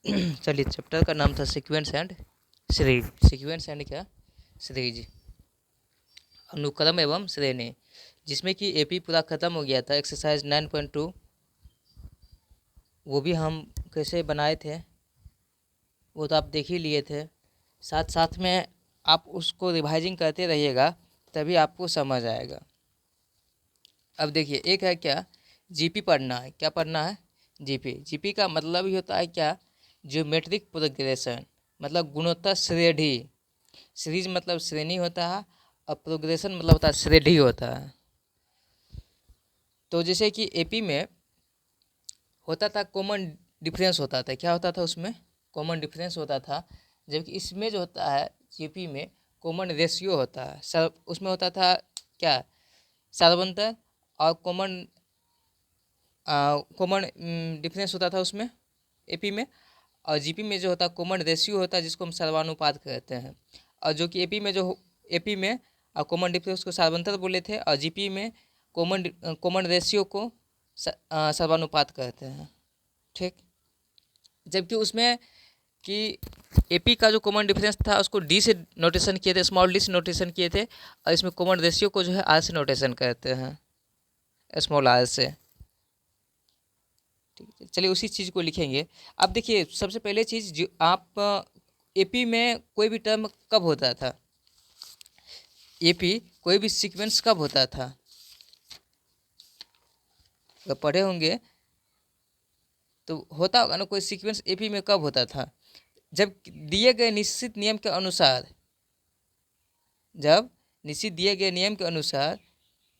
चलिए, चैप्टर का नाम था sequence and series. Sequence and क्या, सीरीज, अनुक्रम एवं श्रेणी, जिसमें कि एपी पूरा ख़त्म हो गया था। एक्सरसाइज 9.2 वो भी हम कैसे बनाए थे वो तो आप देख ही लिए थे। साथ साथ में आप उसको रिवाइजिंग करते रहिएगा, तभी आपको समझ आएगा। अब देखिए, एक है क्या, जीपी पढ़ना है। क्या पढ़ना है? जीपी। जीपी का मतलब ही होता है क्या, ज्योमेट्रिक प्रोग्रेशन, मतलब गुणोत्तर श्रेणी। सीरीज मतलब श्रेणी होता है, और प्रोग्रेशन मतलब होता है श्रेणी होता है। तो जैसे कि एपी में होता था कॉमन डिफरेंस होता था। क्या होता था उसमें? कॉमन डिफरेंस होता था। जबकि इसमें जो होता है जीपी में कॉमन रेशियो होता है। सब उसमें होता था क्या, सार्वंतर और कॉमन कॉमन डिफरेंस होता था उसमें एपी में। और जीपी में जो होता है कॉमन रेशियो होता है, जिसको हम सर्वानुपात कहते हैं। और जो कि एपी में कॉमन डिफरेंस को सार्वंतर बोले थे, और जीपी में कॉमन रेशियो को सर्वानुपात कहते हैं। ठीक। जबकि उसमें कि एपी का जो कॉमन डिफरेंस था उसको डी से नोटेशन किए थे, स्मॉल डी से नोटेशन किए थे, और इसमें कॉमन रेशियो को जो है आर से नोटेशन करते हैं, स्मॉल आर से। ठीक है, चलिए उसी चीज़ को लिखेंगे। अब देखिए, सबसे पहले चीज़ जो आप एपी में कोई भी टर्म कब होता था, एपी कोई भी सीक्वेंस कब होता था, अगर पढ़े होंगे तो होता होगा ना, कोई सीक्वेंस एपी में कब होता था, जब दिए गए निश्चित नियम के अनुसार, जब निश्चित दिए गए नियम के अनुसार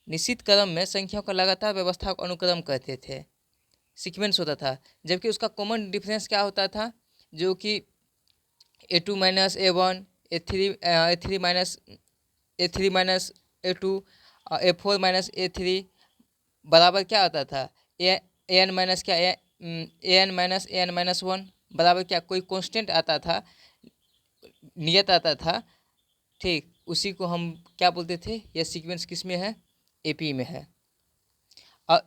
निश्चित क्रम में संख्याओं का लगातार व्यवस्था को अनुक्रम कहते थे, सीक्वेंस होता था। जबकि उसका कॉमन डिफरेंस क्या होता था, जो कि A2 minus A1, A3 minus A2, A4 minus A3 बराबर क्या होता था, एन माइनस क्या, एन माइनस 1 बराबर क्या, कोई कांस्टेंट आता था, नियत आता था। ठीक, उसी को हम क्या बोलते थे, यह सीक्वेंस किस में है, एपी में है। और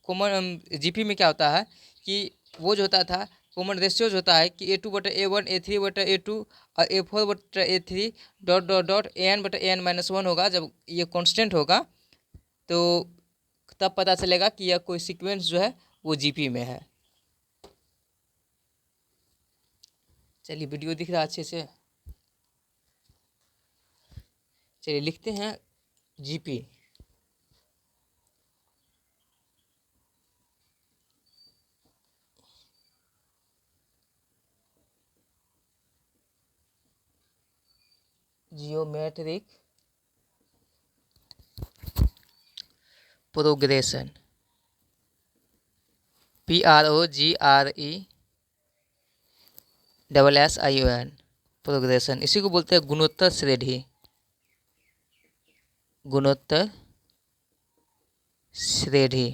कॉमन जीपी में क्या होता है कि वो जो होता था कॉमन रेशियोज होता है कि A2/A1, A3/A2 और A4/A3 dot dot dot AN/AN minus 1 होगा। जब ये कांस्टेंट होगा तो तब पता चलेगा कि यह कोई सीक्वेंस जो है वो जीपी में है। चलिए, वीडियो दिख रहा है अच्छे से? चलिए लिखते हैं GP. Geometric progression, PROGRESSION, progression. इसी को बोलते हैं गुणोत्तर श्रेणी, गुणोत्तर श्रेणी।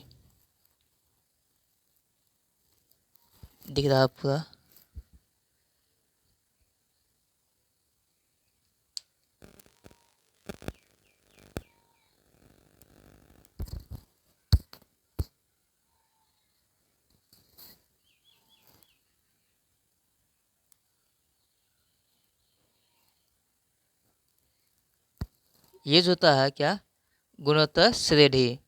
दिख रहा है पूरा? ये जो होता है क्या, गुणोत्तर श्रेणी।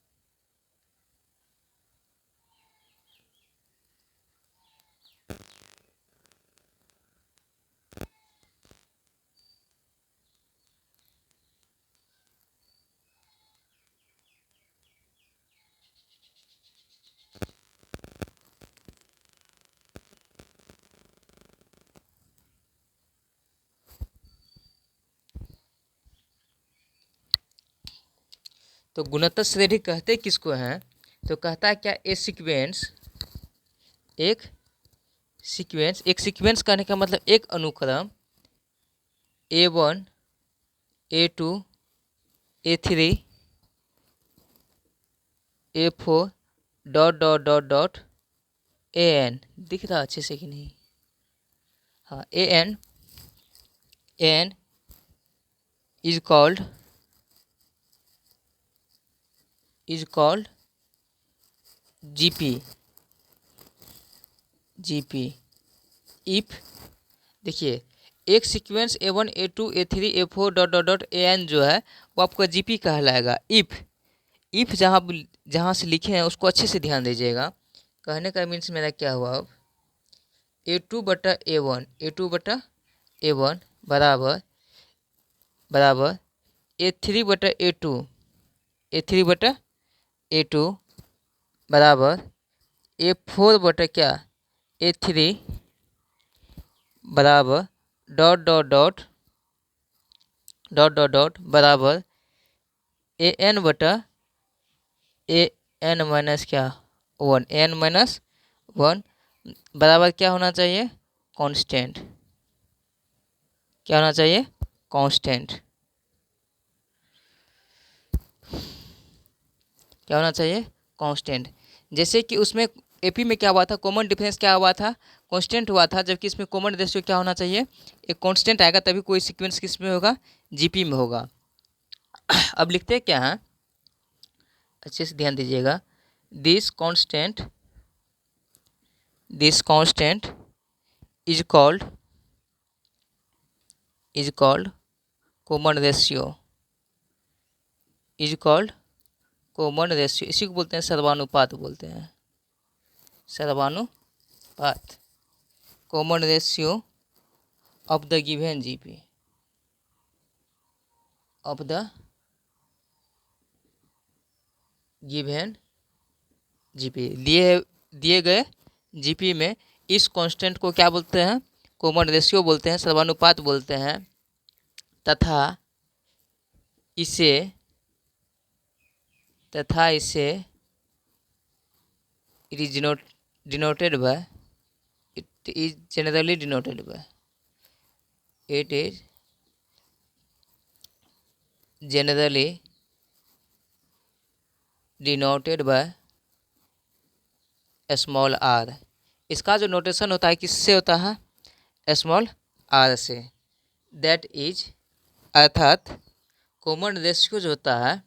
तो गुणोत्तर श्रेणी कहते किसको हैं, तो कहता है क्या, एक सीक्वेंस कहने का मतलब एक अनुक्रम A1, A2, A3, A4 dot dot dot dot AN। दिख रहा अच्छे से कि नहीं? हाँ, AN is called GP। If देखिए एक sequence A1 A2 A3 A4 dot dot dot AN जो है वो आपका GP कहलाएगा। इफ़ जहाँ से लिखे हैं उसको अच्छे से ध्यान दीजिएगा। कहने का मीन्स मेरा क्या हुआ, अब A2/A1 बराबर A3/A2 बराबर A4 क्या A3 बराबर डॉट डॉट डॉट बराबर AN माइनस क्या 1 AN-1 बराबर क्या होना चाहिए, कांस्टेंट। क्या होना चाहिए, कांस्टेंट। क्या होना चाहिए, कांस्टेंट। जैसे कि उसमें एपी में क्या हुआ था, कॉमन डिफरेंस क्या हुआ था, कांस्टेंट हुआ था, जबकि इसमें कॉमन रेशियो क्या होना चाहिए, एक कांस्टेंट आएगा तभी कोई सीक्वेंस किस में होगा, जीपी में होगा। अब लिखते हैं क्या है, अच्छे से ध्यान दीजिएगा। This constant is called common ratio, common ratio. इसी को बोलते हैं सर्वानुपात, बोलते हैं सर्वानुपात। Common ratio of the given GP, of the given GP, दिए गए जीपी में इस कांस्टेंट को क्या बोलते हैं, कॉमन रेशियो बोलते हैं, सर्वानुपात बोलते हैं। तथा इसे it is denoted by it is generally denoted by it is generally denoted by small r। इसका जो नोटेशन होता है किससे होता है, स्मॉल r से। दैट इज अर्थात कॉमन रेशियो जो होता है,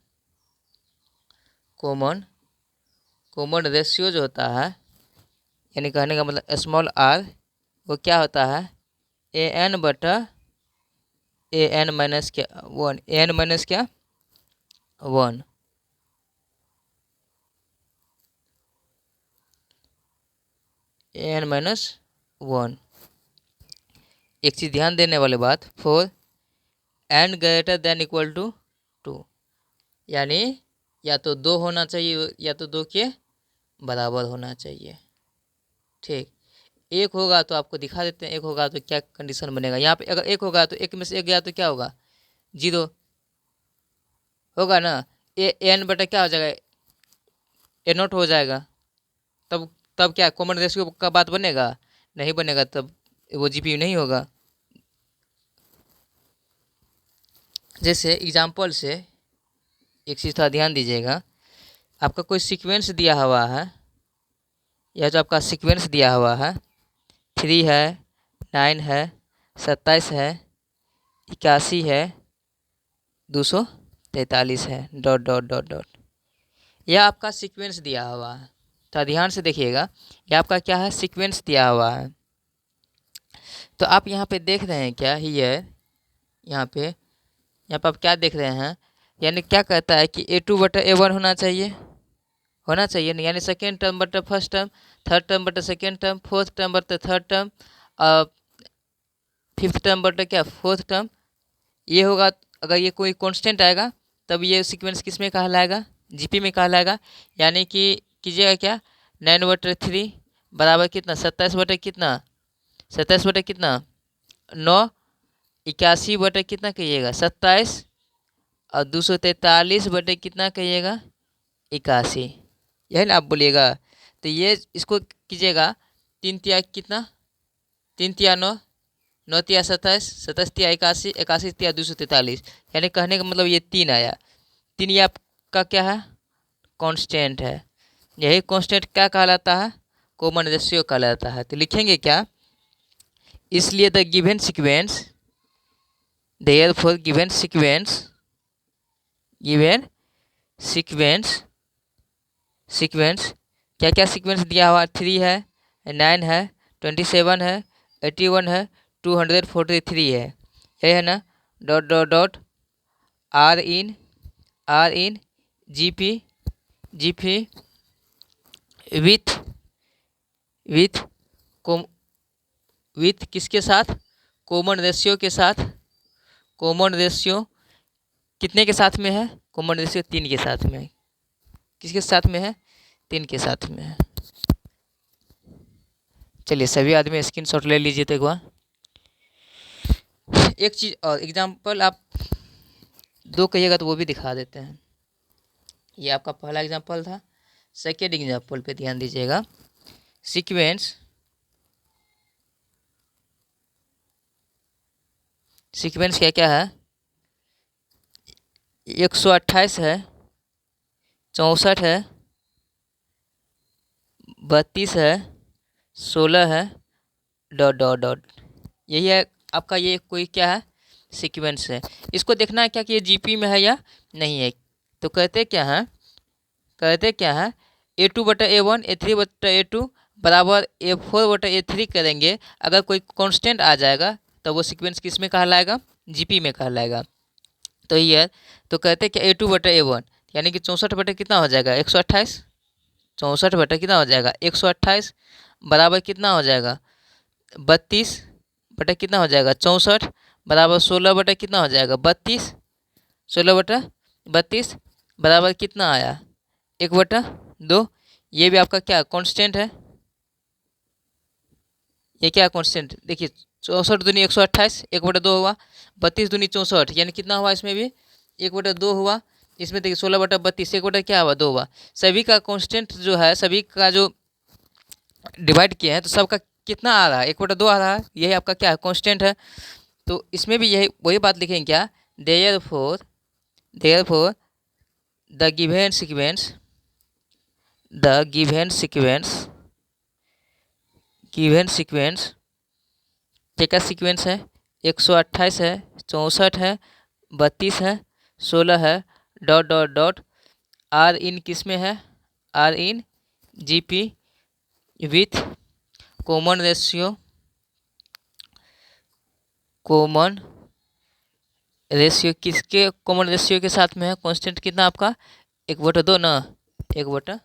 कॉमन रेशियो जो होता है, यानी कहने का मतलब स्मॉल r वो क्या होता है, AN माइनस क्या 1, AN माइनस क्या 1, AN-1। एक चीज़ ध्यान देने वाली बात, for n greater than equal to 2, यानी या तो 2 होना चाहिए या तो 2 के बराबर होना चाहिए। ठीक, एक होगा तो आपको दिखा देते हैं, एक होगा तो क्या कंडीशन बनेगा। यहाँ पे अगर एक होगा तो एक में से एक गया तो क्या होगा, 0 होगा ना। AN बटा क्या हो जाएगा, A0 हो जाएगा। तब क्या कॉमन रेशियो का बात बनेगा, नहीं बनेगा, तब वो जीपी नहीं होगा। जैसे एग्जाम्पल से एक चीज़ थोड़ा ध्यान दीजिएगा, आपका कोई सीक्वेंस दिया हुआ है, यह जो आपका सीक्वेंस दिया हुआ है 3 है, 9 है, 27 है, 81 है, 243 है, डॉट डॉट डॉट डॉट। यह आपका सीक्वेंस दिया हुआ है, तो ध्यान से देखिएगा, यह आपका क्या है, सीक्वेंस दिया हुआ है। तो आप यहाँ पे देख रहे हैं क्या, हियर यहाँ पे आप क्या देख रहे हैं, यानी क्या कहता है कि A2/A1 होना चाहिए नहीं, यानी सेकेंड टर्म बटा फर्स्ट टर्म, थर्ड टर्म बटा सेकेंड टर्म, फोर्थ टर्म बटा थर्ड टर्म, फिफ्थ टर्म बटा क्या फोर्थ टर्म। ये होगा, अगर ये कोई कांस्टेंट आएगा तब ये सीक्वेंस किस में कहलाएगा, जीपी में कहलाएगा। यानी कि कीजिएगा क्या, 9/3 बराबर कितना 27 बटा कितना 9, 81 बटे कितना कहिएगा 27, और 243 बटे कितना कहिएगा 81, यही ना आप बोलिएगा। तो ये इसको कीजिएगा, 3 तिया कितना, 3 तिया 9, 9 तिया 27, 27 तिया 81, 81 तिया 243, यानी कहने का मतलब ये 3 आया। 3 ये आपका क्या है, कांस्टेंट है। यही कांस्टेंट क्या कहलाता है, कॉमन रेशियो कहलाता है। तो लिखेंगे क्या, इसलिए the given sequence, therefore given sequence क्या क्या सीक्वेंस दिया हुआ, 3 है, 9 है, 27 है, 81 है, 243 है, ये है ना, dot dot dot are in G P with with com with किसके साथ, कॉमन रेशियो के साथ, कॉमन रेशियो कितने के साथ में है, कॉमन रेशियो 3 के साथ में है, किसके साथ में है, 3 के साथ में है। चलिए सभी आदमी स्क्रीनशॉट ले लीजिए तो एक बार। एक चीज़ और एग्जाम्पल आप 2 कहिएगा तो वो भी दिखा देते हैं। ये आपका पहला एग्जाम्पल था। सेकेंड एग्जाम्पल पे ध्यान दीजिएगा। सीक्वेंस क्या क्या है, 128 है, 64 है, 32 है, 16 है, डॉट डॉट डॉट। यही है आपका, ये कोई क्या है, सीक्वेंस है। इसको देखना है क्या कि ये जीपी में है या नहीं है। तो कहते क्या है, A2/A1 A3/A2 बराबर A4/A3 करेंगे। अगर कोई कांस्टेंट आ जाएगा तो वो सीक्वेंस किस में कहलाएगा, जीपी में कहलाएगा। तो ये तो कहते कि A2/A1 यानी कि 64 बटे कितना हो जाएगा, 128, 64 बटे कितना हो जाएगा, 128 बराबर कितना हो जाएगा, 32 बटे कितना हो जाएगा, 64 बराबर 16 बटे कितना हो जाएगा, 32, 16 बटा 32 बराबर कितना आया, 1/2। ये भी आपका क्या कांस्टेंट है, ये क्या कांस्टेंट, देखिए 64 दूनी 128, 1/2 हुआ, 32 दूनी 64 यानी कितना हुआ, इसमें भी 1/2 हुआ। इसमें देखिए 16/32 1 क्या हुआ, 2 हुआ। सभी का कांस्टेंट जो है, सभी का जो डिवाइड किए हैं तो सबका कितना आ रहा है, 1/2 आ रहा है। यही आपका क्या है, कांस्टेंट है। तो इसमें भी यही वही बात लिखेंगे क्या, देयरफॉर द गिवन सीक्वेंस क्या सीक्वेंस है, 128 है, 64 है, 32 है, 16 है, dot dot dot are in किस में है, are in GP with common ratio किसके कॉमन रेशियो के साथ में है, कांस्टेंट कितना आपका 1/2 ना, 1/2।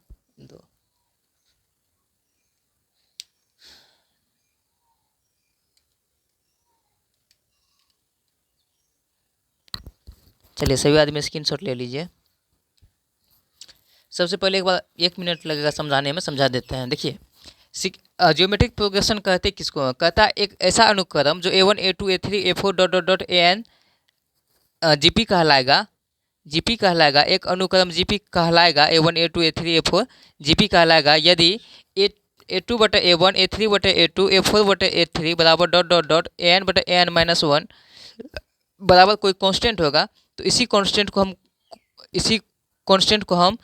चलिए सभी आदमी स्क्रीनशॉट ले लीजिए। सबसे पहले एक बार 1 मिनट लगेगा समझाने में, समझा देते हैं। देखिए ज्योमेट्रिक प्रोग्रेशन कहते किसको, कहता है एक ऐसा अनुक्रम जो A1 A2 A3 A4 dot dot dot AN GP कहलाएगा, एक अनुक्रम जीपी कहलाएगा, A1 A2 A3 A4 GP कहलाएगा यदि A2/A1 A3/A2 A4/A3 बराबर डॉट डॉट डॉट AN/AN-1 बराबर कोई कांस्टेंट होगा। तो इसी कांस्टेंट को हम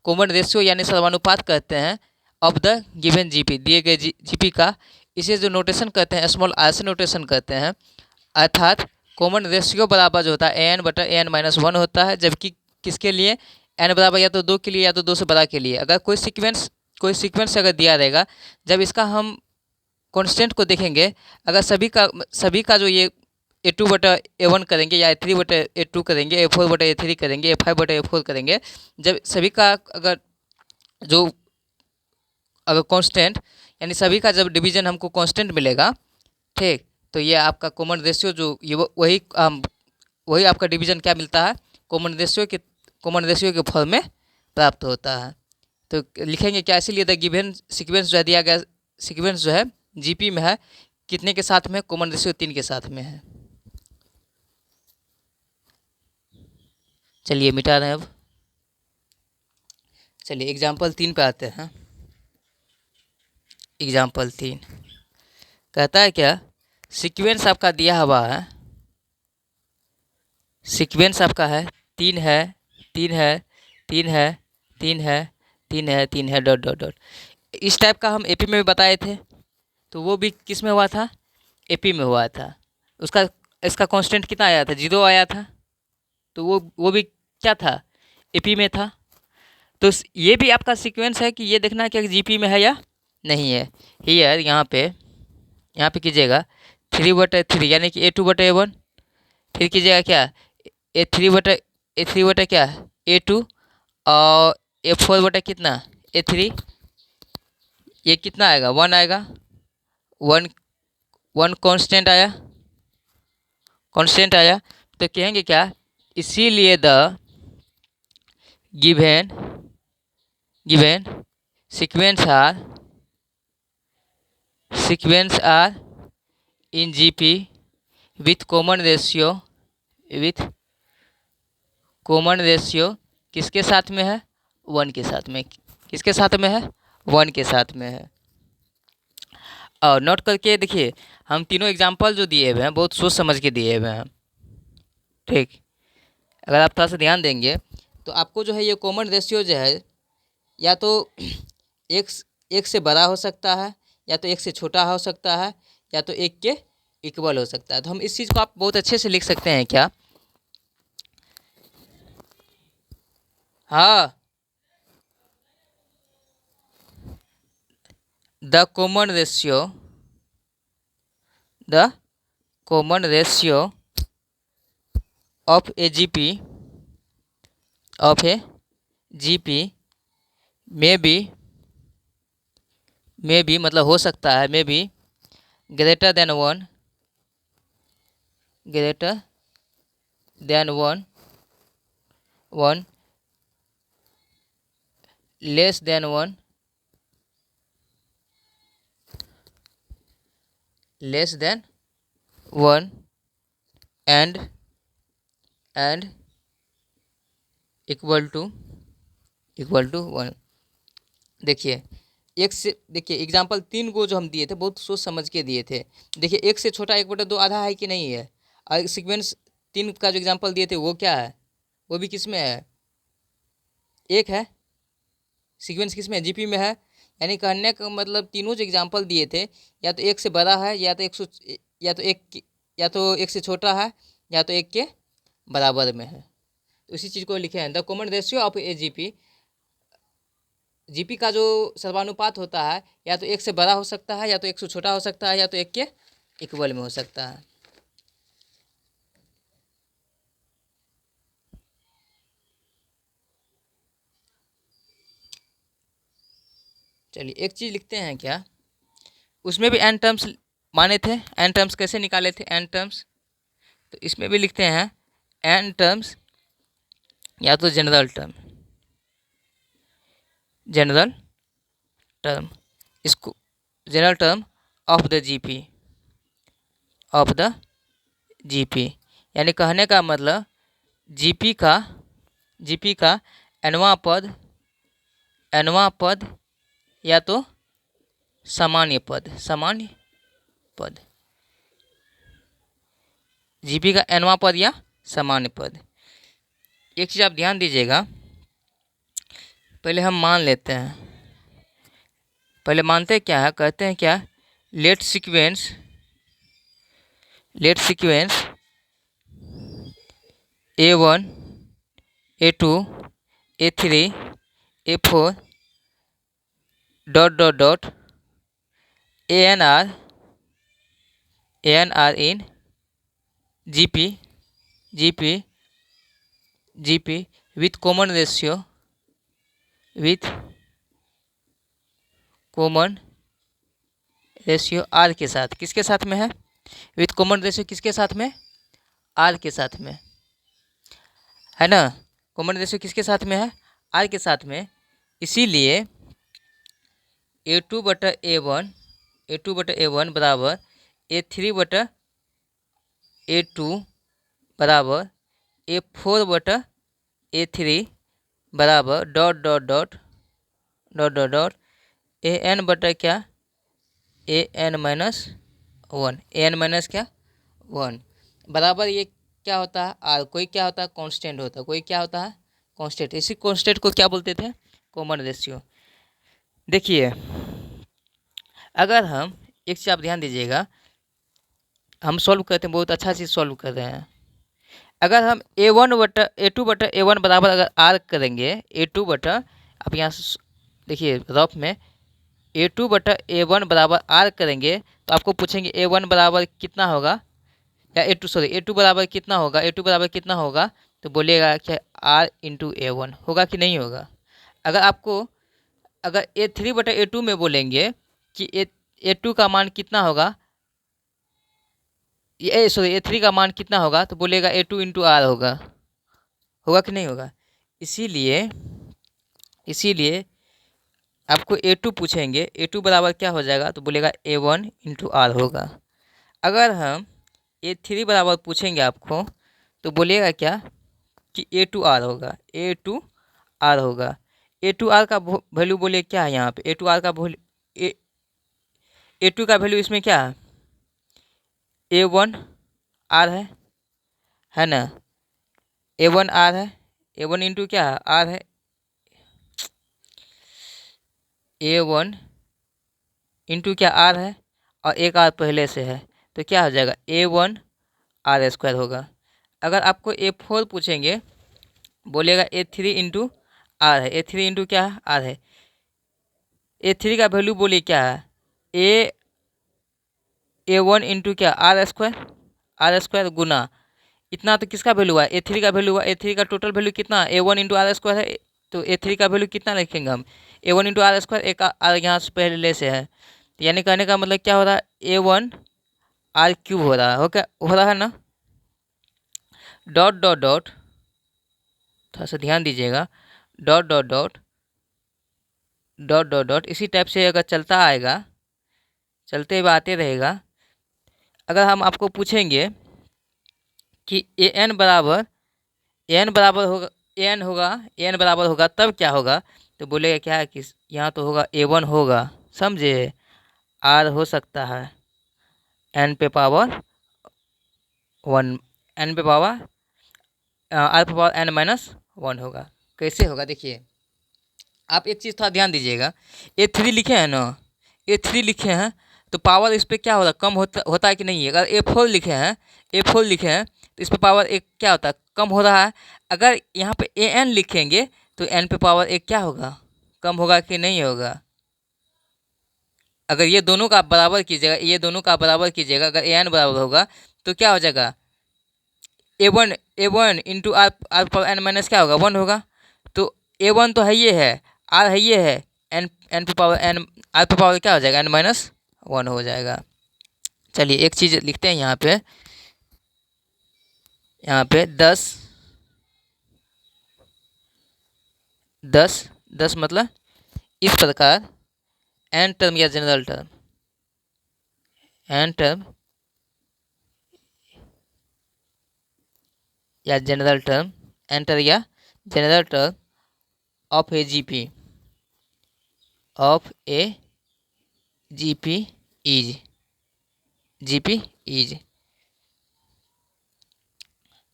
कॉमन रेशियो यानी समानुपात कहते हैं ऑफ द गिवन जीपी, दिए गए जीपी का। इसे जो नोटेशन कहते हैं स्मॉल आर से नोटेशन कहते हैं। अर्थात कॉमन रेशियो बराबर जो होता है AN/AN-1 होता है, जबकि किसके लिए, n बराबर या तो 2 के लिए या तो 2 से बड़ा के लिए। अगर कोई सीक्वेंस अगर दिया रहेगा, जब इसका हम कांस्टेंट को देखेंगे, अगर सभी का जो ये A2/A1 करेंगे या A3/A2 करेंगे, A4/A3 करेंगे, A5/A4 करेंगे, जब सभी का अगर कांस्टेंट यानी सभी का जब डिवीजन हमको कांस्टेंट मिलेगा, ठीक, तो ये आपका कॉमन रेशियो जो ये वही आपका डिवीजन क्या मिलता है, कॉमन रेशियो के फॉर्म में प्राप्त होता है। तो लिखेंगे क्या, इसीलिए द गिवन सीक्वेंस जो है दिया गया सीक्वेंस जो है जीपी में है, कितने के साथ में, कॉमन रेशियो 3 के साथ में है। चलिए मिटा रहे हैं अब। चलिए एग्जाम्पल 3 पे आते हैं। एग्जाम्पल 3 कहता है क्या, सीक्वेंस आपका दिया हुआ है, सीक्वेंस आपका है 3 है 3 है 3 है 3 है 3 है 3 है डॉट डॉट डॉट। इस टाइप का हम एपी में भी बताए थे, तो वो भी किस में हुआ था, एपी में हुआ था। इसका कांस्टेंट कितना आया था, 0 आया था। तो वो भी क्या था, एपी में था। तो ये भी आपका सीक्वेंस है कि ये देखना है कि जीपी में है या नहीं है। हियर यहाँ पे यहाँ पे कीजिएगा 3/3 यानी कि A2/A1, फिर कीजिएगा क्या A3/A3 क्या A2 और A4 कितना A3, ये कितना आएगा 1 आएगा, 1 1 कांस्टेंट आया। तो कहेंगे क्या, इसीलिए the given sequence are in GP with common ratio किसके साथ में है 1 के साथ में, किसके साथ में है 1 के साथ में है। और नोट करके देखिए, हम तीनों एग्जांपल जो दिए हुए हैं बहुत सोच समझ के दिए हुए हैं, ठीक। अगर आप थोड़ा सा ध्यान देंगे तो आपको जो है ये कॉमन रेशियो जो है या तो एक से बड़ा हो सकता है, या तो एक से छोटा हो सकता है, या तो एक के इक्वल हो सकता है। तो हम इस चीज़ को आप बहुत अच्छे से लिख सकते हैं क्या, हाँ, the common ratio of a GP may be मतलब हो सकता है, may be greater than one less than one and equal to 1। देखिए एक से, देखिए एग्जाम्पल 3 को जो हम दिए थे बहुत सोच समझ के दिए थे। देखिए एक से छोटा 1/2 आधा है कि नहीं है, और सीक्वेंस 3 का जो एग्जाम्पल दिए थे वो क्या है, वो भी किस में है, एक है, सीक्वेंस किस में है जीपी में है। यानी कहने का मतलब तीनों जो एग्जाम्पल दिए थे या तो एक से बड़ा है, या तो एक से छोटा है, या तो एक के बराबर में है। तो इसी चीज़ को लिखे हैं, the common ratio of a GP का जो सर्वानुपात होता है या तो एक से बड़ा हो सकता है, या तो एक से छोटा हो सकता है, या तो एक के इक्वल में हो सकता है। चलिए एक चीज़ लिखते हैं क्या, उसमें भी एन टर्म्स माने थे, एन टर्म्स कैसे निकाले थे एन टर्म्स, तो इसमें भी लिखते हैं एन टर्म्स या तो जनरल टर्म इसको general term of the GP यानी कहने का मतलब जीपी का एनवा पद या तो सामान्य पद जीपी का एनवा पद या सामान्य पद। एक चीज़ आप ध्यान दीजिएगा, पहले हम मान लेते हैं, पहले मानते क्या है, कहते हैं क्या, let sequence A1 A2 A3 A4 dot ANR in GP with common ratio R के साथ, किसके साथ में है, विथ कॉमन रेशियो किसके साथ में, R के साथ में है ना, कॉमन रेशियो किसके साथ में है, R के साथ में। इसीलिए A2/A1 बराबर A3/A2 बराबर A4/A3 बराबर डॉट AN बटा क्या AN माइनस क्या 1 बराबर ये क्या होता है आर, कोई क्या होता है कांस्टेंट होता है, कोई क्या होता है कांस्टेंट। इसी कांस्टेंट को क्या बोलते थे, कॉमन रेशियो। देखिए अगर हम एक चीज़ आप ध्यान दीजिएगा, हम सॉल्व करते हैं, बहुत अच्छा चीज़ सॉल्व कर रहे हैं। अगर हम A2/A1 बराबर अगर R करेंगे, A2 बटा, आप यहाँ देखिए रफ में A2 बटा A1 बराबर R करेंगे तो आपको पूछेंगे A1 बराबर कितना होगा, या A2 बराबर कितना होगा, A2 बराबर कितना होगा, तो बोलिएगा क्या R इंटू A1 होगा कि नहीं होगा। अगर आपको अगर A3 बटा A2 में बोलेंगे कि A2 का मान कितना होगा, A3 का मान कितना होगा, तो बोलेगा A2 इंटू R होगा कि नहीं होगा। इसीलिए आपको A2 पूछेंगे, A2 बराबर क्या हो जाएगा, तो बोलेगा A1 इंटू R होगा। अगर हम A3 बराबर पूछेंगे आपको तो बोलिएगा क्या कि A2R होगा, A2R होगा। A2R का वैल्यू बोलिए क्या है यहाँ पे, A2R का वैल्यू A2 का वैल्यू इसमें क्या है, A1R है ना, A1R है, A1 इंटू क्या है R है, A1 इंटू क्या R है, और एक R पहले से है, तो क्या हो जाएगा A1 R² होगा। अगर आपको A4 पूछेंगे बोलेगा A3 इंटू R है, A3 इंटू क्या है R है, A3 का वैल्यू बोलिए क्या है, A1 इंटू क्या R² गुना इतना, तो किसका वैल्यू हुआ, A3 का वैल्यू हुआ। A3 का टोटल वैल्यू कितना A1 इंटू R² है, तो A3 का वैल्यू कितना लिखेंगे हम, A1 इंटू R², एक R यहाँ से पहले से है, तो यानी कहने का मतलब क्या हो रहा है, A1 R³ हो रहा है, हो रहा है ना। डॉट डॉट डॉट, थोड़ा सा ध्यान दीजिएगा, dot dot dot dot dot dot इसी टाइप से अगर चलता आएगा, चलते हुए आते रहेगा। अगर हम आपको पूछेंगे कि an बराबर होगा तब क्या होगा, तो बोलेगा क्या है कि यहाँ तो होगा A1 होगा, समझे, R हो सकता है n पे पावर 1, n पे पावर R पे पावर n-1 होगा। कैसे होगा देखिए, आप एक चीज़ थोड़ा ध्यान दीजिएगा, A3 लिखे हैं ना, A3 लिखे हैं तो पावर इस पर क्या होता है, कम होता है कि नहीं है। अगर A4 लिखे हैं, तो इस पर पावर एक क्या होता है, कम हो रहा है। अगर यहाँ पे AN लिखेंगे तो n पे पावर एक क्या होगा, कम होगा कि नहीं होगा। अगर ये दोनों का आप बराबर कीजिएगा, अगर AN बराबर होगा तो क्या हो जाएगा, A1 into r power n- क्या होगा 1 होगा। तो A1 तो है ये है, R है ये है, n पे पावर n, R पे पावर क्या हो जाएगा n-1 हो जाएगा। चलिए एक चीज़ लिखते हैं यहाँ पे 10 मतलब इस प्रकार n टर्म या जनरल टर्म, n टर्म या जनरल टर्म, एंटर या general term of a GP is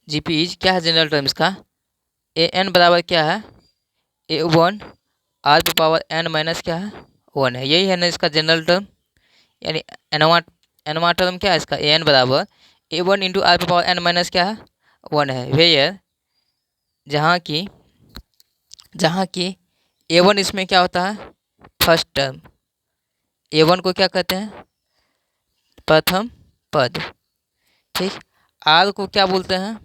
GP is क्या है जनरल टर्म इसका, एन बराबर क्या है A1 R पे पावर n- क्या है 1 है, यही है ना इसका जनरल टर्म। यानी एनवा टर्म क्या है इसका, an बराबर A1 इंटू R पे पावर n- क्या है 1 है। वेयर जहाँ की A1 इसमें क्या होता है, फर्स्ट टर्म, A1 को क्या कहते हैं, प्रथम पद, ठीक। R को क्या बोलते हैं,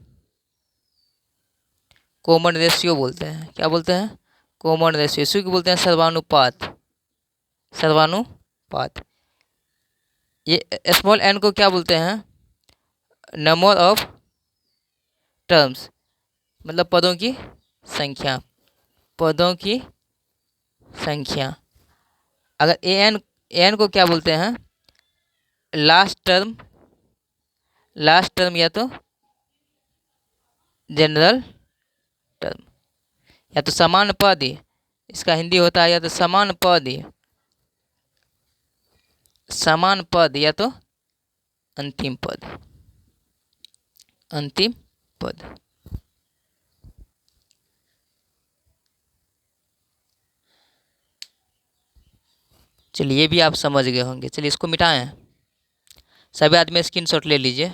कॉमन रेशियो बोलते हैं, क्या बोलते हैं, कॉमन रेशियो। इसी को बोलते हैं सर्वानुपात। ये स्मॉल n को क्या बोलते हैं, नंबर ऑफ टर्म्स, मतलब पदों की संख्या। अगर an को क्या बोलते हैं, लास्ट टर्म या तो जनरल टर्म, या तो समान पद, इसका हिंदी होता है या तो समान पद या तो अंतिम पद। चलिए ये भी आप समझ गए होंगे। चलिए इसको मिटाएं, सभी आदमी स्क्रीनशॉट ले लीजिए।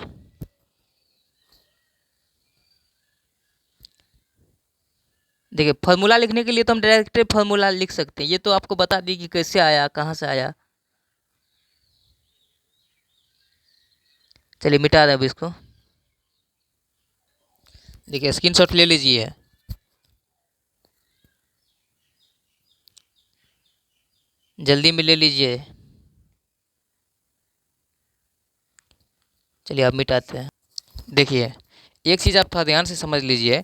देखिए फार्मूला लिखने के लिए तो हम डायरेक्ट फार्मूला लिख सकते हैं, ये तो आपको बता दी कि कैसे आया, कहाँ से आया। चलिए मिटा रहे हैं अब इसको। देखिए स्क्रीनशॉट ले लीजिए। जल्दी में ले लीजिए। चलिए अब मिटाते हैं। देखिए एक चीज़ आप थोड़ा ध्यान से समझ लीजिए,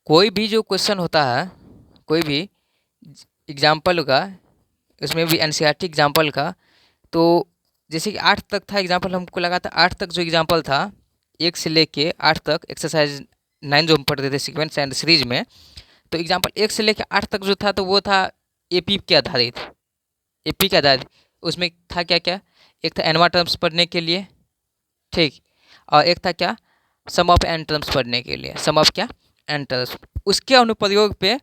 कोई भी जो क्वेश्चन होता है, कोई भी एग्जाम्पल का, उसमें भी एनसीईआरटी एग्जाम्पल का, तो जैसे कि 8 तक था एग्जाम्पल, हमको लगा था 8 तक जो एग्जाम्पल था, 1 से लेके 8 तक एक्सरसाइज 9 जो हम पढ़ते थे सीक्वेंस एंड सीरीज में, तो एग्जाम्पल 1 से लेके 8 तक जो था तो वो था एपी के आधारित। एपी के आधारित उसमें था क्या क्या, एक था एनवा टर्म्स पढ़ने के लिए, ठीक, और एक था क्या, सम ऑफ एन टर्म्स पढ़ने के लिए, सम ऑफ क्या, एन टर्म्स। उसके अनुप्रयोग पे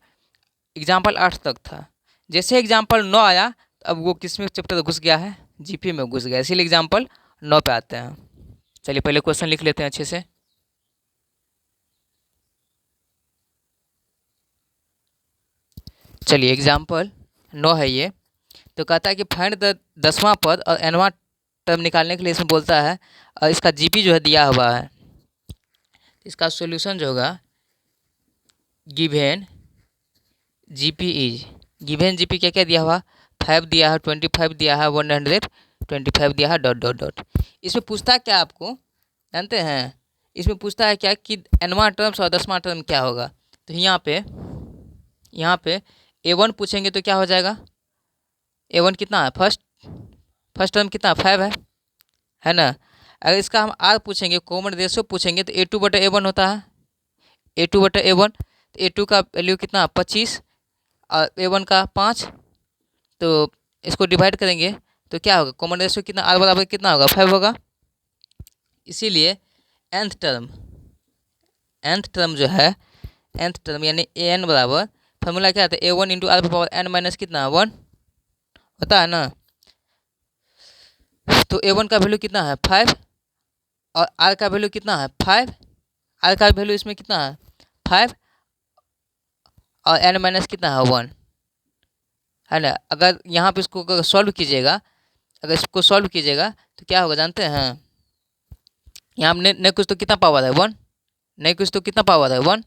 एग्जाम्पल 8 तक था। जैसे एग्जाम्पल 9 आया, अब वो किस में चैप्टर घुस गया है, जीपी में घुस गया, इसीलिए एग्जाम्पल 9 पे आते हैं। चलिए पहले क्वेश्चन लिख लेते हैं अच्छे से। चलिए एग्जाम्पल 9 है ये, तो कहता है कि फाइंड द 10वां पद और nवां टर्म निकालने के लिए इसमें बोलता है, और इसका जीपी जो है दिया हुआ है। इसका सॉल्यूशन जो होगा, given GP is, given GP क्या क्या दिया हुआ, 5 दिया है, 25 दिया है, 125 दिया है, डॉट डॉट डॉट। इसमें पूछता है क्या आपको जानते हैं, इसमें पूछता है क्या कि nवां टर्म्स और 10वां टर्म क्या होगा। तो यहाँ पे A1 पूछेंगे तो क्या हो जाएगा, A1 कितना है, फर्स्ट टर्म कितना 5 है ना। अगर इसका हम आर पूछेंगे, कॉमन रेशियो पूछेंगे, तो A2/A1 होता है, A2/A1। तो A2 का वैल्यू कितना 25 और A1 का 5, तो इसको डिवाइड करेंगे तो क्या होगा, कॉमन रेशियो कितना, आर बराबर कितना होगा, 5 होगा। इसीलिए nth टर्म जो है, nth टर्म यानी an बराबर, फार्मूला क्या आता है, A1 into r power n minus कितना 1 होता है ना। तो A1 का वैल्यू कितना है 5 और R का वैल्यू कितना है 5, R का वैल्यू इसमें कितना है 5 और n माइनस कितना है 1 है ना। अगर यहाँ पे इसको सॉल्व कीजिएगा, अगर इसको सॉल्व कीजिएगा तो क्या होगा जानते हैं, यहाँ में नहीं कुछ तो कितना पावर है 1, नहीं कुछ तो कितना पावर है 1।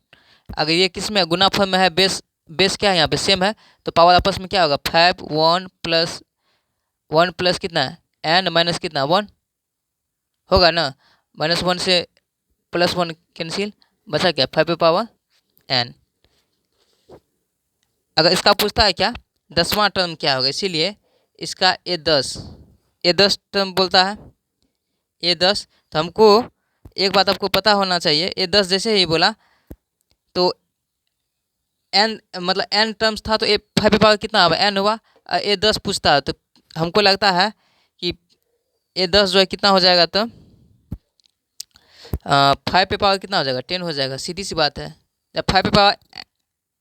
अगर ये किस में गुना फॉर्म में है, बेस क्या है यहाँ पे सेम है, तो पावर आपस में क्या होगा 5 1 प्लस कितना है n माइनस कितना 1 होगा ना। -1 से +1 कैंसिल, बचा क्या 5 पे पावर n। अगर इसका पूछता है क्या 10वां टर्म क्या होगा, इसीलिए इसका A10 टर्म बोलता है, A10। तो हमको एक बात आपको पता होना चाहिए, A10 जैसे ही बोला तो n मतलब n टर्म्स था, तो 5 पे पावर कितना होगा n हुआ, A10 पूछता है तो हमको लगता है कि A10 जो है कितना हो जाएगा, तो 5 पे पावर कितना हो जाएगा 10 हो जाएगा, सीधी सी बात है। जब 5 पे पावर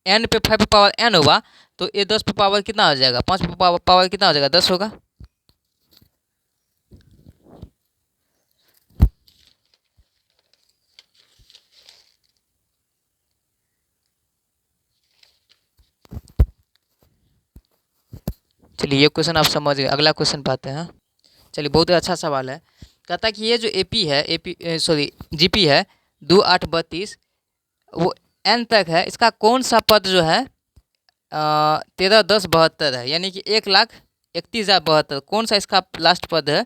n पे 5 पे पावर n होगा, तो A10 पे पावर कितना हो जाएगा, 5 पे पावर कितना हो जाएगा 10 होगा। चलिए ये क्वेश्चन आप समझ गए, अगला क्वेश्चन पाते हैं। चलिए बहुत ही अच्छा सवाल है, कहता है कि ये जो जीपी है 2 8 32 वो n तक है, इसका कौन सा पद जो है 13 10 72 है, यानी कि 1,31,072, कौन सा इसका लास्ट पद है,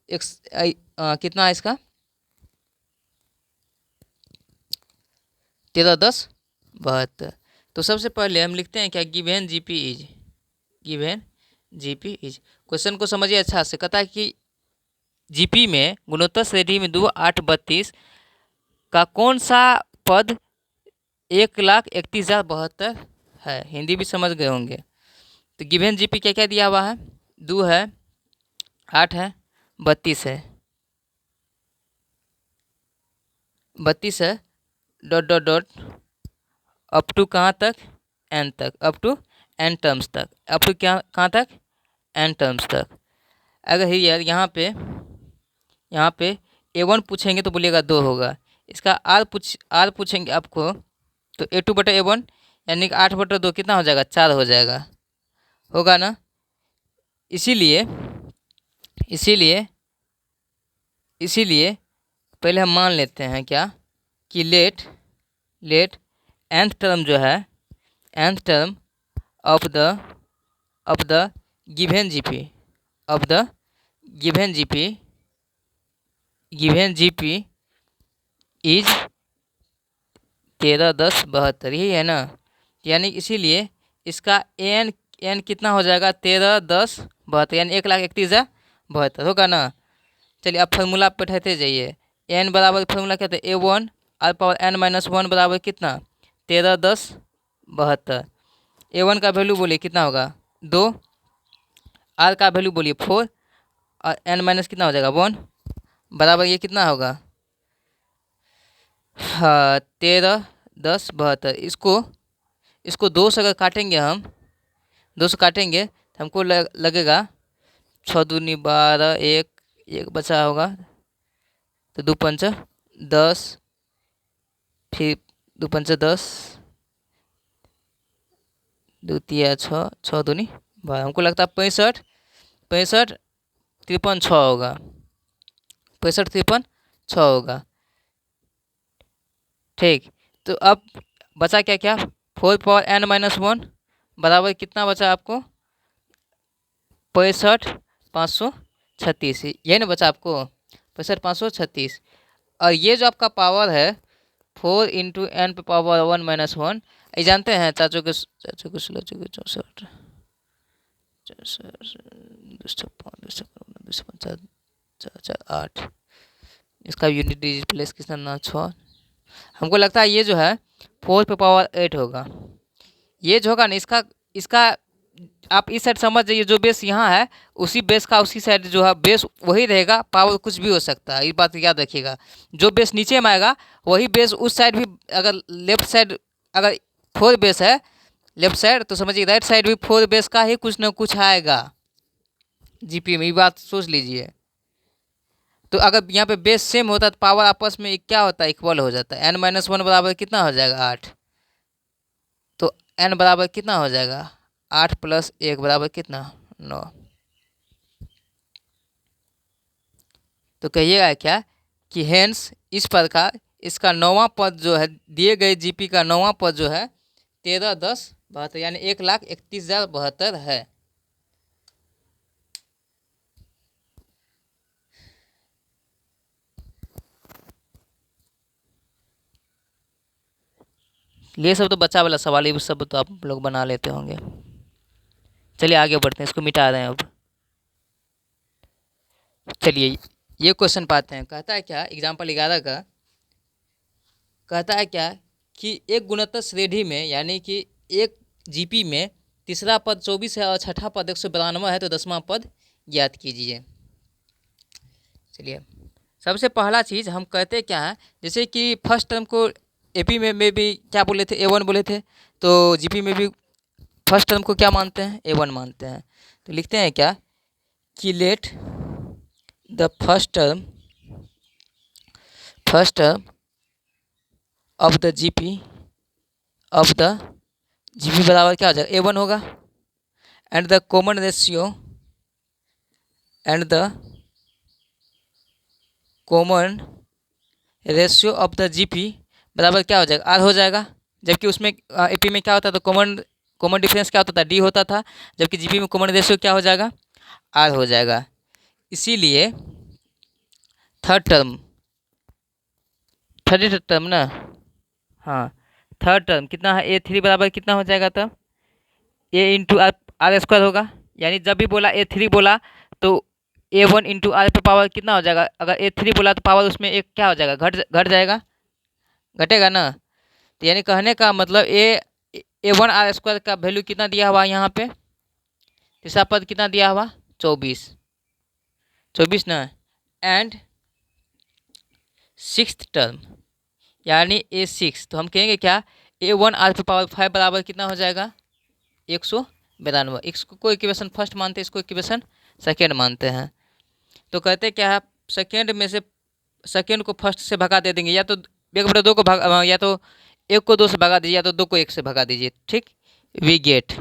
कितना है इसका 13 10 72। तो सबसे पहले हम लिखते हैं क्या, गिवन जीपी इज। क्वेश्चन को समझिए अच्छा से, कहता है कि जीपी में गुणोत्तर श्रेणी में 2 8 32 का कौन सा पद 1,31,072 है, हिंदी भी समझ गए होंगे। तो गिवन जीपी क्या क्या दिया हुआ है, 2 है, 8 है, 32 है, 32 है, dot dot dot up to कहाँ तक n तक, अप टू n टर्म्स तक, अप टू क्या कहाँ तक n टर्म्स तक। अगर हियर यहाँ पे A1 पूछेंगे तो बोलिएगा 2 होगा, इसका R पूछेंगे आपको तो A2/A1 यानी कि 8/2 कितना हो जाएगा, 4 हो जाएगा, होगा ना। इसीलिए इसीलिए इसीलिए पहले हम मान लेते हैं क्या कि लेट nth टर्म जो है, nth term of the given GP of the given GP is 13, 10, 72, यही है ना। यानी इसीलिए इसका एन कितना हो जाएगा, 13, 10, 72, यानी 1,31,72 होगा ना। चलिए अब फार्मूला पे बैठाते जाइए। एन बराबर फार्मूला क्या था, A1 आर पावर n-1 बराबर कितना, 13, 10, 72। A1 का वैल्यू बोलिए कितना होगा, 2, आर का वैल्यू बोलिए 4, और n माइनस कितना हो जाएगा 1, बराबर ये कितना होगा, हाँ 13, 10, 72। इसको 2 से अगर काटेंगे हम, 2 से काटेंगे तो हमको लगेगा 6 दूनी 12, एक बचा होगा, तो 2 पंच 10, फिर 2 पंच 10, 2 तिया 6, 6 दूनी 12, हमको लगता है 65, 53, 6 होगा, 65, 6 होगा। ठीक, तो अब बचा क्या क्या, 4 पावर n-1 बराबर कितना बचा आपको, 65, 536, यही ना बचा आपको, 65, 536। और ये जो आपका पावर है 4 इंटू n पे पावर 1-1, ये जानते हैं चाचों के 64, 8, इसका यूनिट डिजिट प्लेस कितना ना 6। हमको लगता है ये जो है 4 पे पावर 8 होगा, ये जो होगा ना इसका आप इस साइड समझ जाइए, जो बेस यहाँ है उसी बेस का उसी साइड जो है बेस वही रहेगा, पावर कुछ भी हो सकता है, ये बात याद रखिएगा। जो बेस नीचे में आएगा वही बेस उस साइड भी, अगर लेफ्ट साइड अगर 4 बेस है लेफ्ट साइड, तो समझिए राइट साइड भी 4 बेस का ही कुछ ना कुछ आएगा जीपी में, ये बात सोच लीजिए। तो अगर यहाँ पे बेस सेम होता है तो पावर आपस में क्या होता है, इक्वल हो जाता है। n-1 बराबर कितना हो जाएगा, 8, तो n बराबर कितना हो जाएगा, 8 + 1 बराबर कितना, 9। तो कहिएगा क्या कि हेंस इस प्रकार इसका 9वां पद जो है, दिए गए जीपी का 9वां पद जो है 13, 10, 72, यानी 1,31,072 है। ये सब तो बच्चा वाला सवाल, ये सब तो आप लोग बना लेते होंगे। चलिए आगे बढ़ते हैं, इसको मिटा रहे हैं अब। चलिए ये क्वेश्चन पाते हैं, कहता है क्या, एग्जाम्पल 11 का कहता है क्या कि एक गुणोत्तर श्रेणी में, यानी कि एक जीपी में तीसरा पद 24 है और छठा पद 192 है, तो 10वां पद ज्ञात कीजिए। चलिए सबसे पहला चीज़ हम कहते क्या है, जैसे कि फर्स्ट टर्म को एपी में भी क्या बोले थे, A1 बोले थे, तो जीपी में भी फर्स्ट टर्म को क्या मानते हैं, A1 मानते हैं। तो लिखते हैं क्या कि let the first term of the GP बराबर क्या हो जाएगा, A1 होगा, and the common ratio of the GP बराबर क्या हो जाएगा, R हो जाएगा। जबकि उसमें एपी में क्या होता था, कॉमन डिफरेंस क्या होता था, D होता था, जबकि जीपी में कॉमन रेशियो क्या हो जाएगा, R हो जाएगा। इसीलिए थर्ड टर्म ना, हाँ थर्ड टर्म कितना है, A3 बराबर कितना हो जाएगा, तब A इंटू आर स्क्वायर होगा। यानी जब भी बोला A3 बोला तो A1 इंटू आर पे पावर कितना हो जाएगा, अगर A3 बोला तो पावर उसमें एक क्या हो जाएगा, घट जाएगा, घटेगा ना। तो यानी कहने का मतलब A1 आर स्क्वायर का वैल्यू कितना दिया हुआ यहाँ पे, तीसरा पद कितना दिया हुआ, 24 ना। एंड सिक्स्थ टर्म यानी A6, तो हम कहेंगे क्या, A1 आर पे पावर 5 बराबर कितना हो जाएगा, 192। इसको इक्वेशन फर्स्ट मानते हैं, इसको इक्वेशन सेकेंड मानते हैं। तो कहते क्या है, सेकेंड में से सेकेंड को फर्स्ट से भगा दे देंगे, या तो 1/2 को भाग, या तो एक को 2 से भगा दीजिए या तो 2 को 1 से भगा दीजिए, ठीक। वी गेट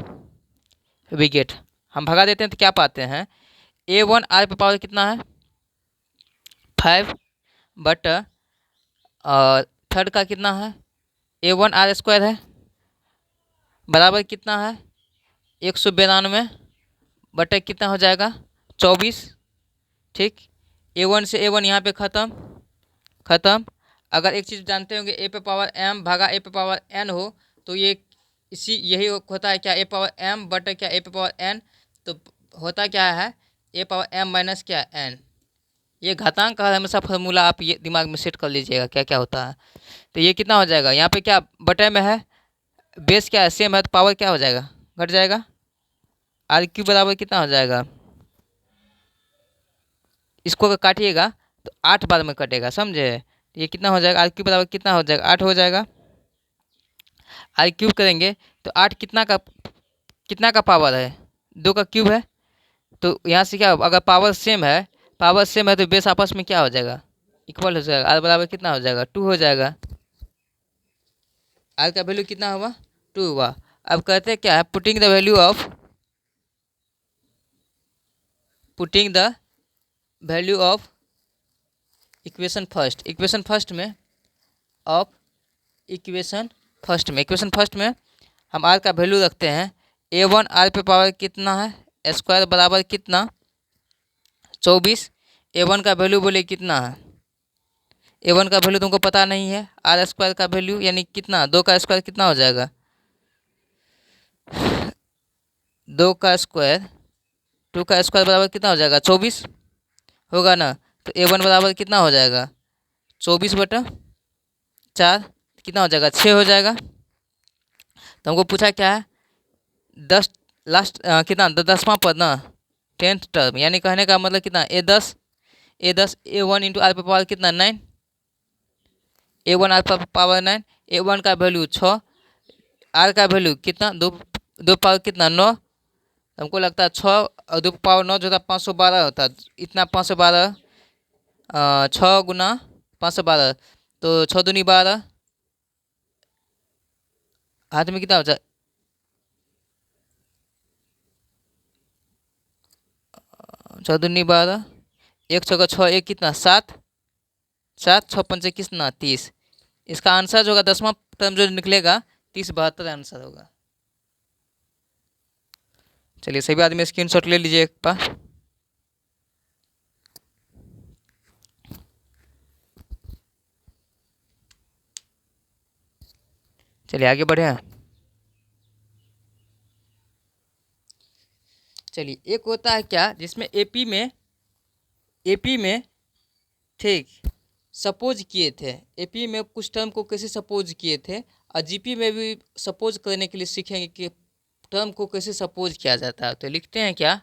हम भगा देते हैं तो क्या पाते हैं, A1 आर पे पावर कितना है 5 बट थर्ड का कितना है A1 आर स्क्वायर है बराबर कितना है 192 बटे कितना हो जाएगा 24, ठीक। A1 से A1 यहाँ पे ख़त्म। अगर एक चीज़ जानते होंगे A पे पावर m भागा A पे पावर n हो तो ये यही होता है क्या A पावर m बटे क्या A पे पावर n, तो होता क्या है A पावर m माइनस क्या n। ये घातांक का हमेशा फार्मूला आप ये दिमाग में सेट कर लीजिएगा क्या क्या होता है। तो ये कितना हो जाएगा, यहाँ पे क्या बटे में है, बेस क्या है सेम है तो पावर क्या हो जाएगा घट जाएगा, आर क्यू बराबर कितना हो जाएगा, इसको अगर काटिएगा तो 8 बार में कटेगा, समझे। ये कितना हो जाएगा, आर क्यू बराबर कितना हो जाएगा 8 हो जाएगा। आर क्यूब करेंगे तो 8 कितना का पावर है 2 का क्यूब है, तो यहाँ से क्या अगर पावर सेम है तो बेस आपस में क्या हो जाएगा इक्वल हो जाएगा, आर बराबर कितना हो जाएगा 2 हो जाएगा। आर का वैल्यू कितना हुआ 2 हुआ। अब कहते हैं क्या है putting the value of equation first में हम आर का वैल्यू रखते हैं A1 आर पे पावर कितना है स्क्वायर बराबर कितना 24। A1 का वैल्यू बोले कितना है, A1 का वैल्यू तुमको पता नहीं है, आर स्क्वायर का वैल्यू यानी कितना 2 का स्क्वायर कितना हो जाएगा 2 का स्क्वायर 2 का स्क्वायर बराबर कितना हो जाएगा 24 होगा ना। तो A1 बराबर कितना हो जाएगा 24/4 कितना हो जाएगा 6 हो जाएगा। तो हमको पूछा क्या है 10 लास्ट कितना 10वां पद ना 10th टर्म, यानी कहने का मतलब कितना A10 A1 इंटू आर पे पावर कितना 9, A1 आर पे पावर 9, A1 का वैल्यू 6, आर का वैल्यू कितना 2 पावर कितना 9, हमको लगता है 6 और 2 पावर 9 जो होता 512 होता, इतना 512 6 गुना 512 तो 6 दूनी 12, हाथ में कितना बचा 6 दूनी 12, 1 6 का 6 1 कितना 7 7 6 5 कितना 30। इसका आंसर जो होगा 10वां टर्म जो निकलेगा 30/72 आंसर होगा। चलिए सभी आदमी स्क्रीनशॉट ले लीजिए एक बार। चलिए आगे बढ़े। चलिए एक होता है क्या जिसमें एपी में ठीक सपोज किए थे, एपी में कुछ टर्म को कैसे सपोज किए थे और जीपी में भी सपोज करने के लिए सीखेंगे कि टर्म को कैसे सपोज किया जाता है। तो लिखते हैं क्या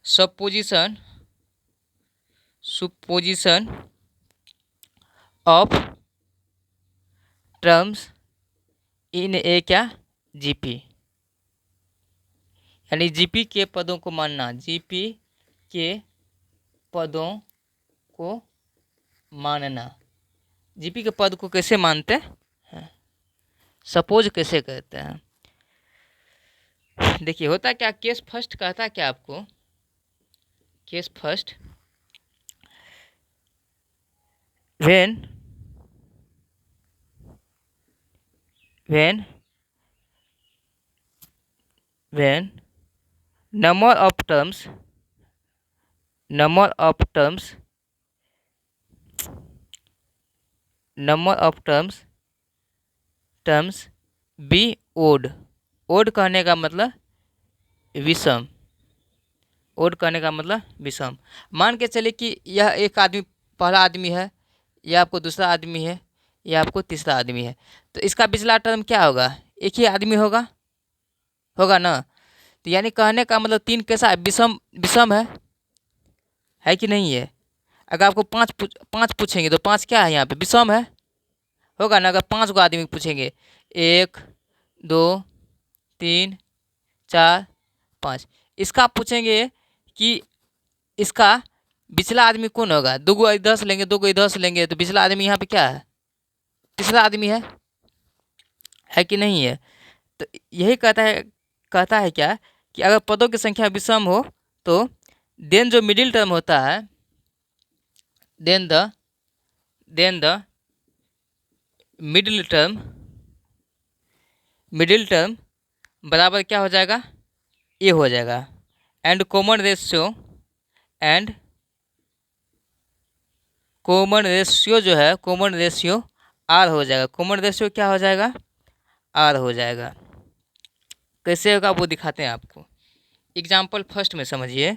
सुपोजिशन ऑफ टर्म्स इन ए क्या जीपी, यानी जीपी के पदों को मानना, जीपी के पदों को मानना। जीपी के पद को कैसे मानते हैं, सपोज कैसे करते हैं। देखिए होता क्या केस फर्स्ट कहता क्या आपको, case first when number of terms be odd कहने का मतलब विषम, ओड कहने का मतलब विषम। मान के चले कि यह एक आदमी पहला आदमी है, यह आपको दूसरा आदमी है, यह आपको तीसरा आदमी है, तो इसका पिछला टर्म क्या होगा एक ही आदमी होगा ना। तो यानी कहने का मतलब 3 कैसा है विषम है कि नहीं है। अगर आपको 5 पूछेंगे तो 5 क्या है यहाँ पे विषम है होगा ना। अगर 5 को आदमी पूछेंगे 1 2 3 4 5, इसका पूछेंगे कि इसका पिछला आदमी कौन होगा, 2 को 10 लेंगे 2 को 10 लेंगे तो पिछला आदमी यहाँ पे क्या है तीसरा आदमी है। है कि नहीं है। तो यही कहता है क्या कि अगर पदों की संख्या विषम हो तो देन जो मिडिल टर्म होता है, देन द मिडिल टर्म बराबर क्या हो जाएगा, ए हो जाएगा। एंड एंड कॉमन रेशियो जो है, कॉमन रेशियो आर हो जाएगा। कॉमन रेशियो क्या हो जाएगा, आर हो जाएगा। कैसे होगा वो दिखाते हैं आपको। एग्जाम्पल फर्स्ट में समझिए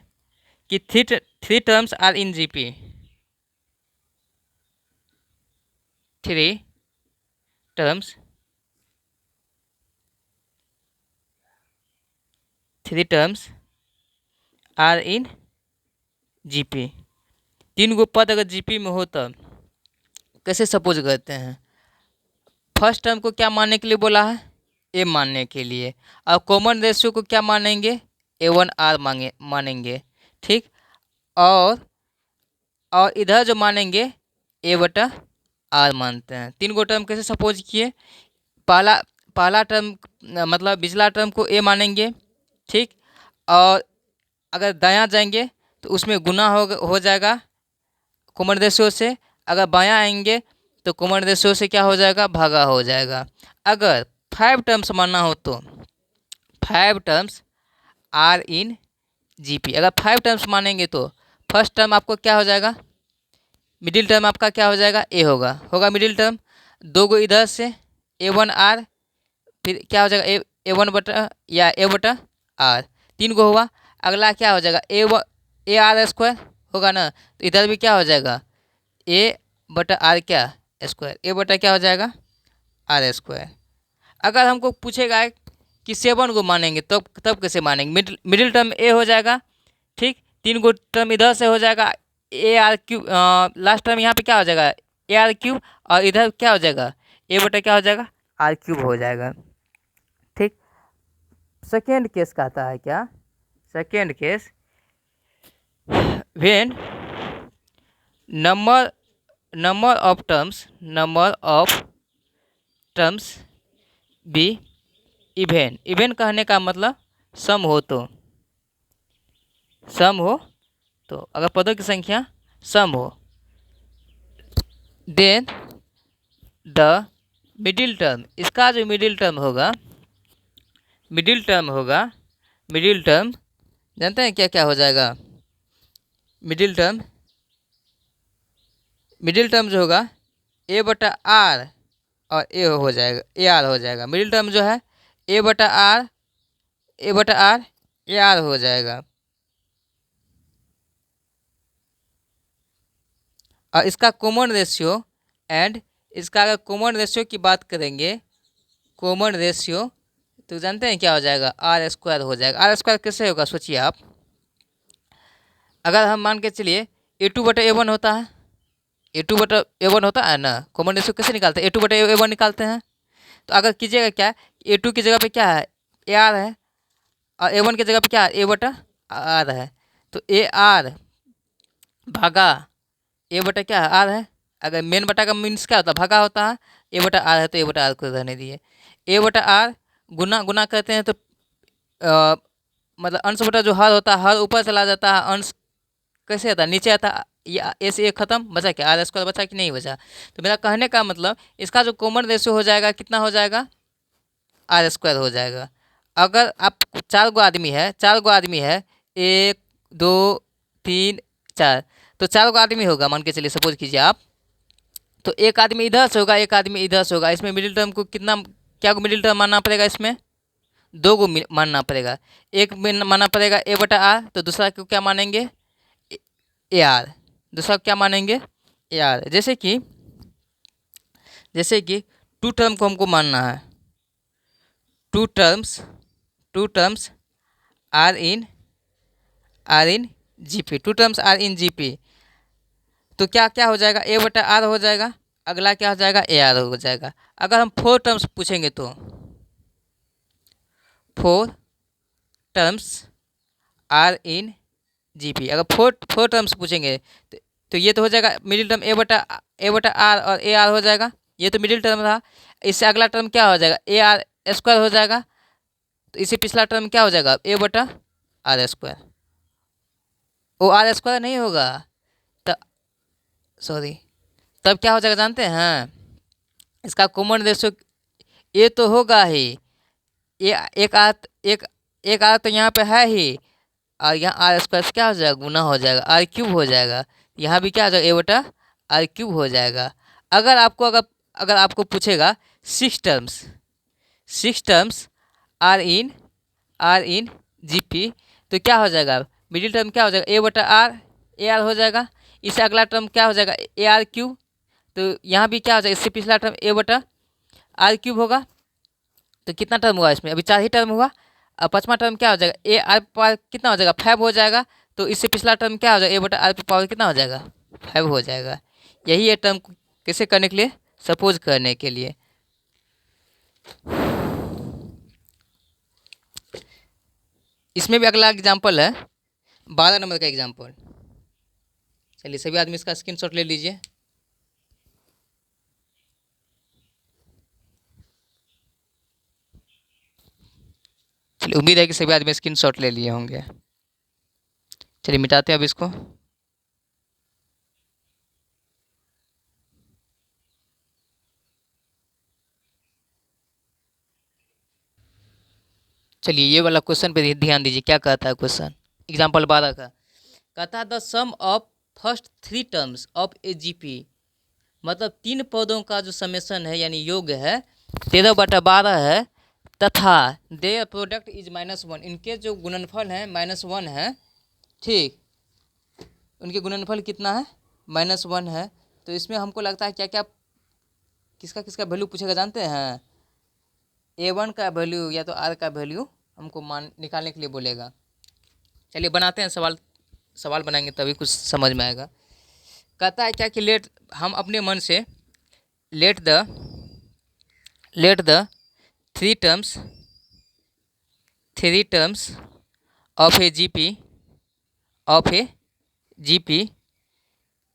कि three terms are in GP. Three terms are in GP. 3 गो पद अगर जीपी में हो तो कैसे सपोज करते हैं, फर्स्ट टर्म को क्या मानने के लिए बोला है, ए मानने के लिए। और कॉमन रेशियो को क्या मानेंगे, A1R मानेंगे। ठीक। और इधर जो मानेंगे A/R मानते हैं। 3 गो टर्म कैसे सपोज किए, पहला टर्म मतलब पिछला टर्म को ए मानेंगे। ठीक। और अगर दायां जाएंगे तो उसमें गुना हो जाएगा कॉमन रेशियो से। अगर बायां आएंगे तो कॉमन रेशियो से क्या हो जाएगा, भागा हो जाएगा। अगर 5 टर्म्स मानना हो तो 5 टर्म्स आर इन जीपी। अगर 5 टर्म्स मानेंगे तो फर्स्ट टर्म आपको क्या हो जाएगा, मिडिल टर्म आपका क्या हो जाएगा, ए होगा मिडिल टर्म। 2 गो इधर से A1R, फिर क्या हो जाएगा A1/R। 3 गो हुआ। अगला क्या हो जाएगा, AR² होगा ना। तो इधर भी क्या हो जाएगा, A/R क्या स्क्वायर, A/ क्या हो जाएगा, R²। अगर हमको पूछेगा कि 7 गो मानेंगे तब कैसे मानेंगे, मिडिल टर्म ए हो जाएगा। ठीक। 3 गो टर्म इधर से हो जाएगा AR³ लास्ट टर्म यहाँ पे क्या हो जाएगा, AR³। और इधर क्या हो जाएगा, A/ क्या हो जाएगा, R³ हो जाएगा। ठीक। सेकेंड केस कहता है क्या, second case when number of terms be even कहने का मतलब सम हो तो अगर पदों की संख्या सम हो, देन द मिडिल टर्म, इसका जो मिडिल टर्म होगा जानते हैं क्या क्या हो जाएगा, मिडिल टर्म जो होगा A/R और ए हो जाएगा, AR हो जाएगा। मिडिल टर्म जो है A/R AR हो जाएगा। और इसका कॉमन रेशियो इसका अगर कॉमन रेशियो की बात करेंगे, कॉमन रेशियो तो जानते हैं क्या हो जाएगा, R² हो जाएगा। R² कैसे होगा सोचिए आप। अगर हम मान के चलिए A2/A1 होता है, A2/A1 होता है ना, कॉमन रेशियो कैसे निकालते हैं, A2/A1 निकालते हैं। तो अगर कीजिएगा क्या, A2 की जगह पे क्या है, AR है। और A1 की जगह पे क्या है, A/R है। तो AR भागा A/ क्या है, R है। अगर मेन बटा का मीन्स क्या होता है, भागा होता है। A/R है तो A/R को रहने दिए। A/R गुना करते हैं तो मतलब अंश बटा जो हर होता है, हर ऊपर चला जाता है, अंश कैसे आता है, नीचे आता है। ये ए से एक खत्म, बचा क्या, R² बचा कि नहीं बचा। तो मेरा कहने का मतलब इसका जो कॉमन रेशियो हो जाएगा कितना हो जाएगा, R² हो जाएगा। अगर आप 4 गो आदमी है 1 2 3 4, तो 4 गो आदमी होगा मान के चलिए, सपोज कीजिए आप। तो एक आदमी इधर से होगा, एक आदमी इधर से होगा। इसमें मिडिल टर्म को क्या को मिडिल टर्म मानना पड़ेगा, इसमें 2 गो मानना पड़ेगा। एक में मानना पड़ेगा A/R, तो दूसरा को क्या मानेंगे, AR। दूसरा को क्या मानेंगे, AR। जैसे कि 2 टर्म को हमको मानना है, 2 terms are in GP, 2 terms are in GP. तो क्या क्या हो जाएगा, A/R हो जाएगा। अगला क्या हो जाएगा, AR हो जाएगा। अगर हम 4 टर्म्स पूछेंगे तो 4 टर्म्स आर इन जीपी। अगर 4 टर्म्स पूछेंगे तो ये तो हो जाएगा मिडिल टर्म A/R और AR हो जाएगा। ये तो मिडिल टर्म रहा। इससे अगला टर्म क्या हो जाएगा, ए आर स्क्वायर हो जाएगा। तो इससे पिछला टर्म क्या हो जाएगा, ए बटा आर स्क्वायर। वो आर स्क्वायर नहीं होगा, तब सॉरी तब क्या हो जाएगा जानते हैं, इसका कॉमन रेशियो ए तो होगा ही, ए एक आर तो यहाँ पे है ही, और यहाँ आर स्क्वायर से क्या हो जाएगा, गुना हो जाएगा, आर क्यूब हो जाएगा। यहाँ भी क्या हो जाएगा, ए बटा आर क्यूब हो जाएगा। अगर आपको पूछेगा six terms are in GP, तो क्या हो जाएगा, मिडिल टर्म क्या हो जाएगा, ए बटा आर, ए आर हो जाएगा। इससे अगला टर्म क्या हो जाएगा, ए आर क्यूब। तो यहाँ भी क्या हो जाएगा, इससे पिछला टर्म ए बटा आर क्यूब होगा। तो कितना टर्म हुआ इसमें, अभी 4 ही टर्म हुआ। अब 5वां टर्म क्या हो जाएगा, ए आर पावर कितना हो जाएगा, 5 हो जाएगा। तो इससे पिछला टर्म क्या हो जाएगा, ए बटा आर पावर कितना हो जाएगा, 5 हो जाएगा। यही है टर्म कैसे करने के लिए, सपोज करने के लिए। इसमें भी अगला एग्जाम्पल है 12 नंबर का एग्जाम्पल। चलिए सभी आदमी इसका स्क्रीनशॉट ले लीजिए। चलिए उम्मीद है कि सभी आदमी स्क्रीनशॉट ले लिए होंगे। चलिए मिटाते हैं अब इसको। चलिए ये वाला क्वेश्चन पे ध्यान दीजिए, क्या कहता है क्वेश्चन, एग्जाम्पल 12 का। कहता है the sum of first 3 terms of a GP, मतलब 3 पदों का जो समेसन है यानी योग है 13/12 है, तथा देयर प्रोडक्ट इज -1, इनके जो गुणनफल है -1 है। ठीक, उनके गुणनफल कितना है, -1 है। तो इसमें हमको लगता है क्या क्या किसका किसका वैल्यू पूछेगा जानते हैं, A1 का वैल्यू या तो R का वैल्यू हमको निकालने के लिए बोलेगा। चलिए बनाते हैं सवाल बनाएंगे तभी कुछ समझ में आएगा। कहता है क्या कि हम अपने मन से let the three terms of a GP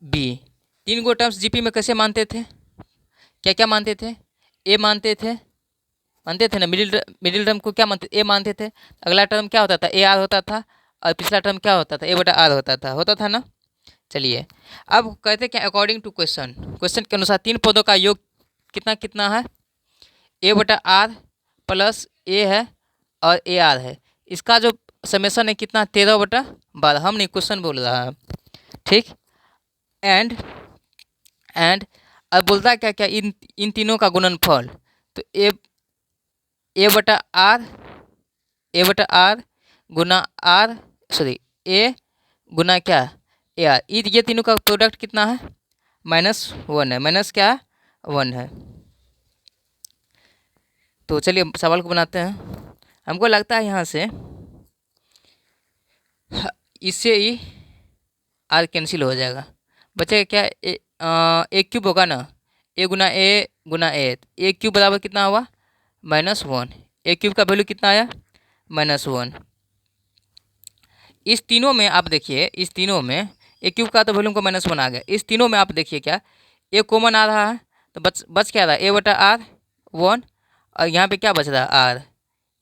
be, 3 गो टर्म्स जीपी में कैसे मानते थे, क्या क्या मानते थे, ए मानते थे ना, मिडिल टर्म को क्या मानते, ए मानते थे। अगला टर्म क्या होता था, ए आर होता था, और पिछला टर्म क्या होता था, ए बटा आर होता था ना। चलिए अब कहते क्या, अकॉर्डिंग टू क्वेश्चन के अनुसार 3 पदों का योग कितना कितना है, ए बटा आर प्लस ए है और ए आर है। इसका जो समेसन है कितना, 13/12। हम नहीं, क्वेश्चन बोल रहा है। ठीक, एंड अब बोलता क्या क्या, इन तीनों का गुणनफल। तो ए बटा आर गुना आर, सॉरी ए गुना क्या, ए आर, ये तीनों का प्रोडक्ट कितना है, -1 है, माइनस क्या 1 है। तो चलिए सवाल को बनाते हैं। हमको लगता है यहाँ से इससे ही आर कैंसिल हो जाएगा, बचेगा क्या, ए क्यूब होगा ना, ए गुना ए क्यूब बराबर कितना हुआ, -1। ए क्यूब का वैल्यू कितना आया, -1। इस तीनों में आप देखिए, इस तीनों में ए क्यूब का तो वैल्यू को -1 आ गया। इस तीनों में आप देखिए क्या, ए कॉमन आ रहा है, तो बच क्या रहा, ए बटा आर 1, और यहाँ पे क्या बच रहा है, आर,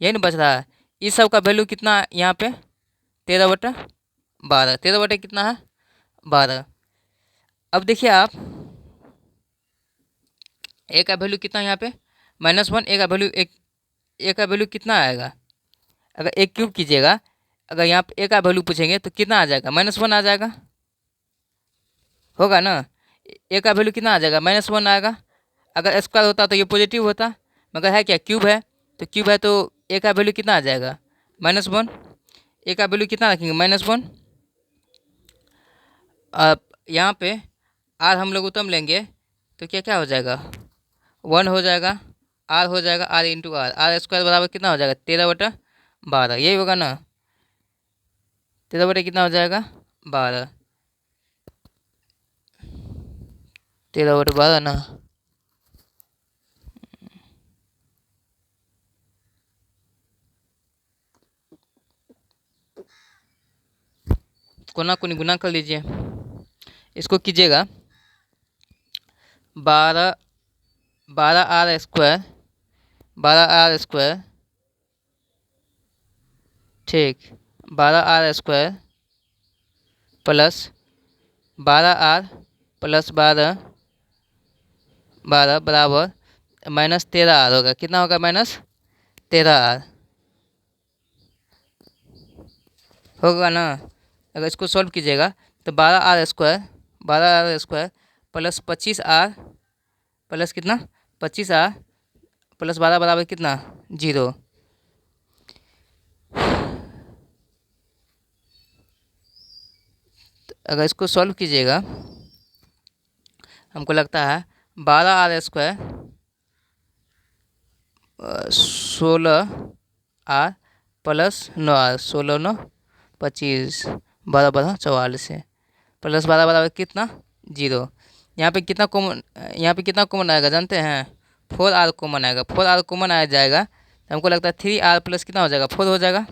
यही ना बच रहा है। इस सब का वैल्यू कितना यहाँ पे, 13/12, 13 बटे कितना है, 12। अब देखिए आप, ए का वैल्यू कितना यहाँ पे, -1, ए का वैल्यू कितना आएगा, अगर ए क्यूब कीजिएगा, अगर यहाँ पे ए का वैल्यू पूछेंगे तो कितना आ जाएगा, -1 आ जाएगा, होगा ना। ए का वैल्यू कितना आ जाएगा, -1 आएगा। अगर स्क्वायर होता तो ये पॉजिटिव होता, मगर है क्या, क्यूब है, तो क्यूब है तो ए का वैल्यू कितना आ जाएगा, -1। ए का वैल्यू कितना रखेंगे, -1। अब यहाँ पे आर हम लोग उत्तम लेंगे तो क्या क्या हो जाएगा, 1 हो जाएगा, आर हो जाएगा, आर इंटू आर स्क्वायर बराबर कितना हो जाएगा, 13/12, यही होगा ना, 13 बटे कितना हो जाएगा, 12, 13/12 ना। कोना कोनी गुना कर लीजिए, इसको कीजिएगा 12 12r², 12r², ठीक, 12r² प्लस 12r प्लस 12 बराबर -13r होगा। कितना होगा? -13r होगा ना। अगर इसको सॉल्व कीजिएगा तो 12r² प्लस 25r प्लस कितना 25r प्लस 12 बराबर कितना 0। अगर इसको सॉल्व कीजिएगा हमको लगता है 12r² 16r प्लस 9r, 16 9 25, 12 12 44 है, प्लस 12 बराबर कितना 0। यहाँ पे कितना कॉमन, यहाँ पे कितना कॉमन आएगा जानते हैं? 4r कॉमन आएगा। 4r कॉमन आ जाएगा तो हमको लगता है 3r प्लस कितना हो जाएगा 4 हो जाएगा।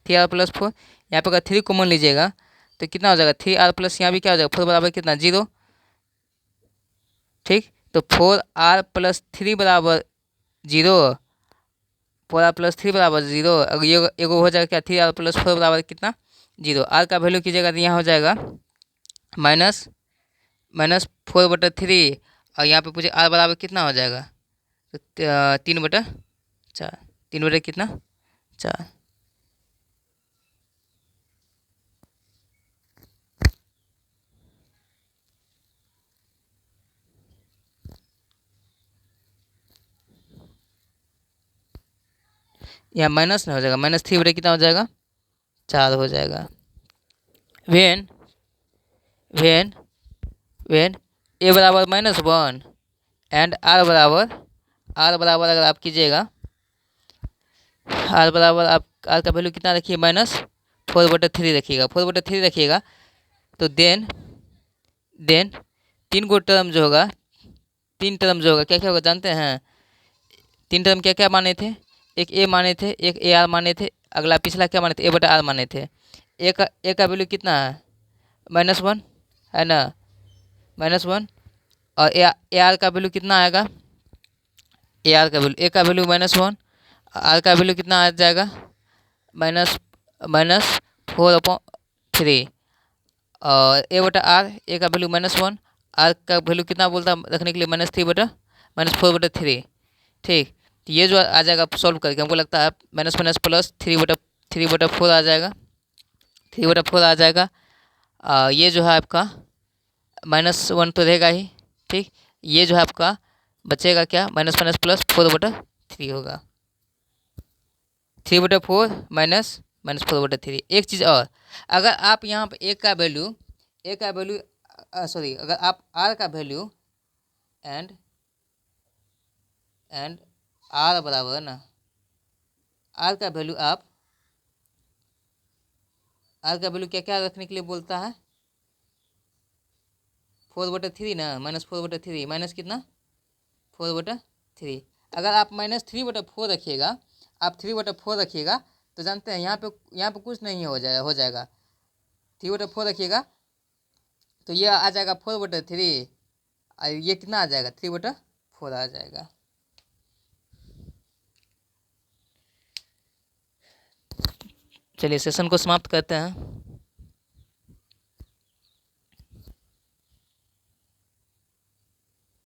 3r प्लस 4, यहाँ पे अगर 3 कॉमन लीजिएगा तो कितना हो जाएगा 3r प्लस यहाँ भी क्या हो जाएगा 4 बराबर कितना 0, ठीक। तो 4r प्लस 3 बराबर 0, 4r प्लस 3 बराबर 0। अगर ये एगो हो जाएगा क्या 3r प्लस 4 बराबर कितना 0। r का वैल्यू कीजिएगा तो यहाँ हो जाएगा -4/3 और यहाँ पे पूछे r बराबर कितना हो जाएगा तो 3/4, 3 कितना 4। यहाँ माइनस नहीं हो जाएगा, -3 कितना हो जाएगा 4 हो जाएगा। वेन a बराबर -1 एंड r बराबर अगर आप कीजिएगा r बराबर आप r का वैल्यू कितना रखिए -4/3 रखिएगा। 4/3 रखिएगा तो देन 3 गो टर्म जो होगा, 3 टर्म जो होगा क्या क्या होगा जानते हैं? 3 टर्म क्या क्या माने थे? एक a माने थे, एक ar माने थे, अगला पिछला क्या माने थे a/r माने थे। a का वैल्यू कितना है -1 है ना, -1 और ar का वैल्यू कितना आएगा? ar का वैल्यू a का वैल्यू -1, r का वैल्यू कितना आ जाएगा -4/3 और a/r, a का वैल्यू -1, r का वैल्यू कितना बोलता रखने के लिए -4/3, ठीक। तो ये जो आ जाएगा सॉल्व करके हमको लगता है माइनस प्लस 3/4 आ जाएगा, 3/4 आ जाएगा। ये जो है आपका -1 तो रहेगा ही, ठीक। ये जो है आपका बचेगा क्या माइनस प्लस 4/3 होगा, 3/4 -4/3। एक चीज़ और, अगर आप यहाँ पर a का वैल्यू सॉरी, अगर आप r का वैल्यू एंड r बराबर ना, r का वैल्यू आप r का वैल्यू क्या क्या रखने के लिए बोलता है 4/3 ना, -4/3 माइनस कितना 4/3। अगर आप -3/4 रखिएगा, आप 3/4 रखिएगा तो जानते हैं यहाँ पे कुछ नहीं हो जाएगा 3/4 रखिएगा तो ये आ जाएगा 4/3 और ये कितना आ जाएगा 3/4 आ जाएगा। चलिए सेशन को समाप्त करते हैं।